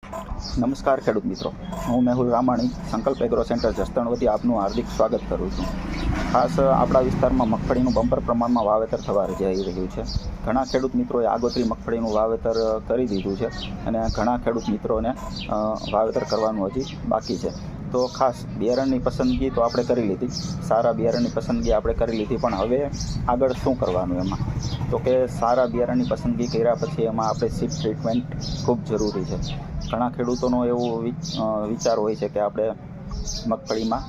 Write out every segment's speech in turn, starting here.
નમસ્કાર ખેડૂત મિત્રો, હું મેહુલ રામાણી સંકલ્પ એગ્રો સેન્ટર જસદણ વતી આપનું હાર્દિક સ્વાગત કરું છું. ખાસ આપણા વિસ્તારમાં મગફળીનું બમ્પર પ્રમાણમાં વાવેતર થવા જઈ રહ્યું છે. ઘણા ખેડૂત મિત્રોએ આગોતરી મગફળીનું વાવેતર કરી દીધું છે અને ઘણા ખેડૂત મિત્રોને વાવેતર કરવાનું હજી બાકી છે. તો ખાસ બિયારણની પસંદગી તો આપણે કરી લીધી, સારા બિયારણની પસંદગી આપણે કરી લીધી, પણ હવે આગળ શું કરવાનું એમાં? તો કે સારા બિયારણની પસંદગી કર્યા પછી એમાં આપણે સીડ ટ્રીટમેન્ટ ખૂબ જરૂરી છે. ઘણા ખેડૂતોનો એવો વિચાર હોય છે કે આપણે મગફળીમાં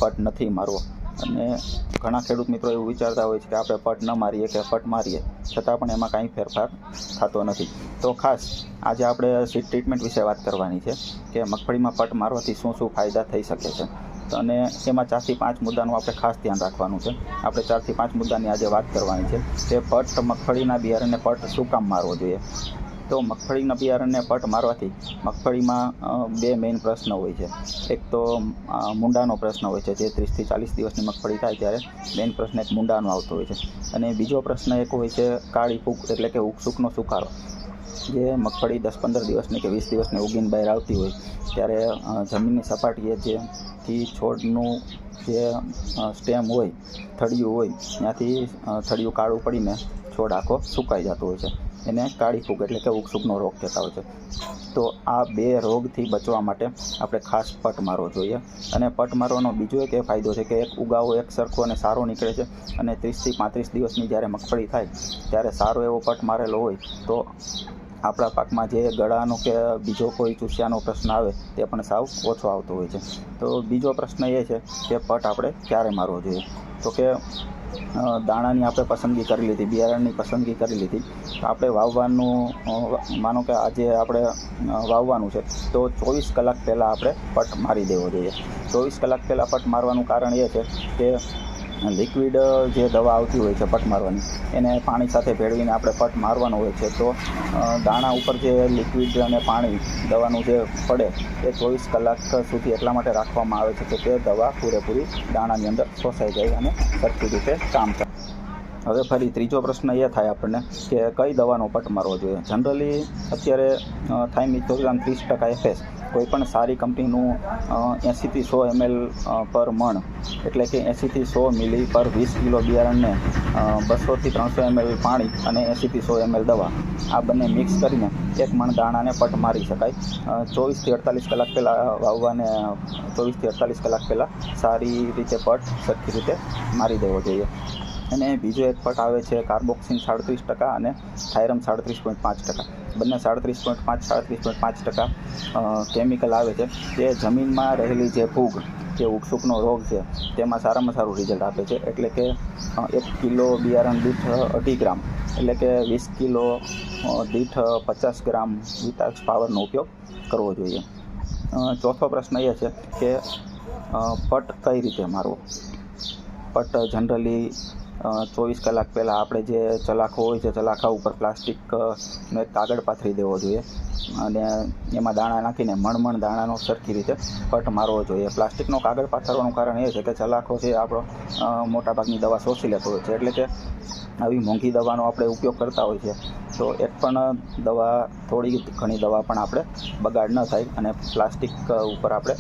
પટ નથી મારવો, અને ઘણા ખેડૂત મિત્રો એવું વિચારતા હોય છે કે આપણે પટ ન મારીએ કે પટ મારીએ છતાં પણ એમાં કાંઈ ફેરફાર થતો નથી. તો ખાસ આજે આપણે સીડ ટ્રીટમેન્ટ વિશે વાત કરવાની છે કે મગફળીમાં પટ મારવાથી શું શું ફાયદા થઈ શકે છે, અને એમાં 4 થી 5 મુદ્દાનું આપણે ખાસ ધ્યાન રાખવાનું છે. આપણે 4 થી 5 મુદ્દાની આજે વાત કરવાની છે કે પટ મગફળીના બિયારણને પટ શું કામ મારવો જોઈએ. તો મગફળીના બિયારણને પટ મારવાથી મગફળીમાં 2 મેઇન પ્રશ્ન હોય છે. એક તો મૂંડાનો પ્રશ્ન હોય છે, જે 30 થી 40 દિવસની મગફળી થાય ત્યારે મેઇન પ્રશ્ન એક મૂંડાનો આવતો હોય છે. અને બીજો પ્રશ્ન એક હોય છે કાળી ફૂગ, એટલે કે ઉગસૂકનો સુકારો. જે મગફળી 10-15 દિવસની કે 20 દિવસની ઉગીને બહાર આવતી હોય ત્યારે જમીનની સપાટીએ જેથી છોડનું જે સ્ટેમ હોય, થળિયું હોય, ત્યાંથી થળિયું કાળું પડીને છોડ આખો સુકાઈ જતો હોય છે. એને કાળી ફૂગ એટલે કે ઉગસૂકનો રોગ કહેતા હોય છે. તો આ 2 રોગથી બચવા માટે આપણે ખાસ પટ મારવો જોઈએ. અને પટ મારવાનો બીજો એક એ ફાયદો છે કે એક ઉગાવો એક સરખો અને સારો નીકળે છે. અને 30 થી 35 દિવસની જ્યારે મગફળી થાય ત્યારે સારો એવો પટ મારેલો હોય તો આપણા પાકમાં જે ગળાનો કે બીજો કોઈ ચૂસ્યાનો પ્રશ્ન આવે તે પણ સાવ ઓછો આવતો હોય છે. તો બીજો પ્રશ્ન એ છે કે પટ આપણે ક્યારે મારવો જોઈએ. તો કે દાણાની આપણે પસંદગી કરી લીધી, બિયારણની પસંદગી કરી લીધી, તો આપણે વાવવાનું માનો કે આજે આપણે વાવવાનું છે તો 24 કલાક પહેલાં આપણે પટ મારી દેવો જોઈએ. 24 કલાક પહેલાં પટ મારવાનું કારણ એ છે કે લિક્વિડ જે દવા આવતી હોય છે પટ મારવાની, એને પાણી સાથે ભેળવીને આપણે પટ મારવાનો હોય છે. તો દાણા ઉપર જે લિક્વિડ અને પાણી દવાનું જે પડે એ 24 કલાક સુધી એટલા માટે રાખવામાં આવે છે કે તે દવા પૂરેપૂરી દાણાની અંદર શોષાઈ જાય અને સરખી રીતે કામ થાય. હવે ફરી ત્રીજો પ્રશ્ન એ થાય આપણને કે કઈ દવાનો પટ મારવો જોઈએ. જનરલી અત્યારે થાઇમિથોક્સામ 30% FS કોઈપણ સારી કંપનીનું 80 થી 100 ml પર મણ, એટલે કે 80 થી 100 મિલી પર 20 કિલો બિયારણને 200 થી 300 ml પાણી અને 80 થી 100 ml દવા, આ બંને મિક્સ કરીને 1 મણ દાણાને પટ મારી શકાય. 24 થી 48 કલાક પહેલાં વાવવાને 24 થી 48 કલાક પહેલાં સારી રીતે પટ સરખી રીતે મારી દેવો જોઈએ. અને બીજો એક પટ આવે છે કાર્બોક્સિન 37% અને થાયરમ 37.5%. બંને 37.5% કેમિકલ આવે છે. તે જમીનમાં રહેલી જે ફૂગ, જે ઉગસૂકનો રોગ છે તેમાં સારામાં સારું રિઝલ્ટ આપે છે. એટલે કે 1 કિલો બિયારણ દીઠ 2.5 ગ્રામ, એટલે કે 20 કિલો દીઠ 50 ગ્રામ વિટાક્સ પાવરનો ઉપયોગ કરવો જોઈએ. ચોથો પ્રશ્ન એ છે કે પટ કઈ રીતે મારવો. પટ જનરલી 24 કલાક પહેલાં આપણે જે ચલાખો હોય છે, ચલાખા ઉપર પ્લાસ્ટિકનો એક કાગળ પાથરી દેવો જોઈએ અને એમાં દાણા નાખીને મણ દાણાનો સરખી રીતે પટ મારવો જોઈએ. પ્લાસ્ટિકનો કાગળ પાથરવાનું કારણ એ છે કે ચલાખો છે આપણો મોટાભાગની દવા શોષી લેતો હોય છે. એટલે કે આવી મોંઘી દવાનો આપણે ઉપયોગ કરતા હોય છે તો એક પણ દવા, થોડી ઘણી દવા પણ આપણે બગાડ ન થાય, અને પ્લાસ્ટિક ઉપર આપણે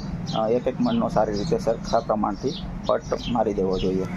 1 મણનો સારી રીતે સરખા પ્રમાણથી પટ મારી દેવો જોઈએ.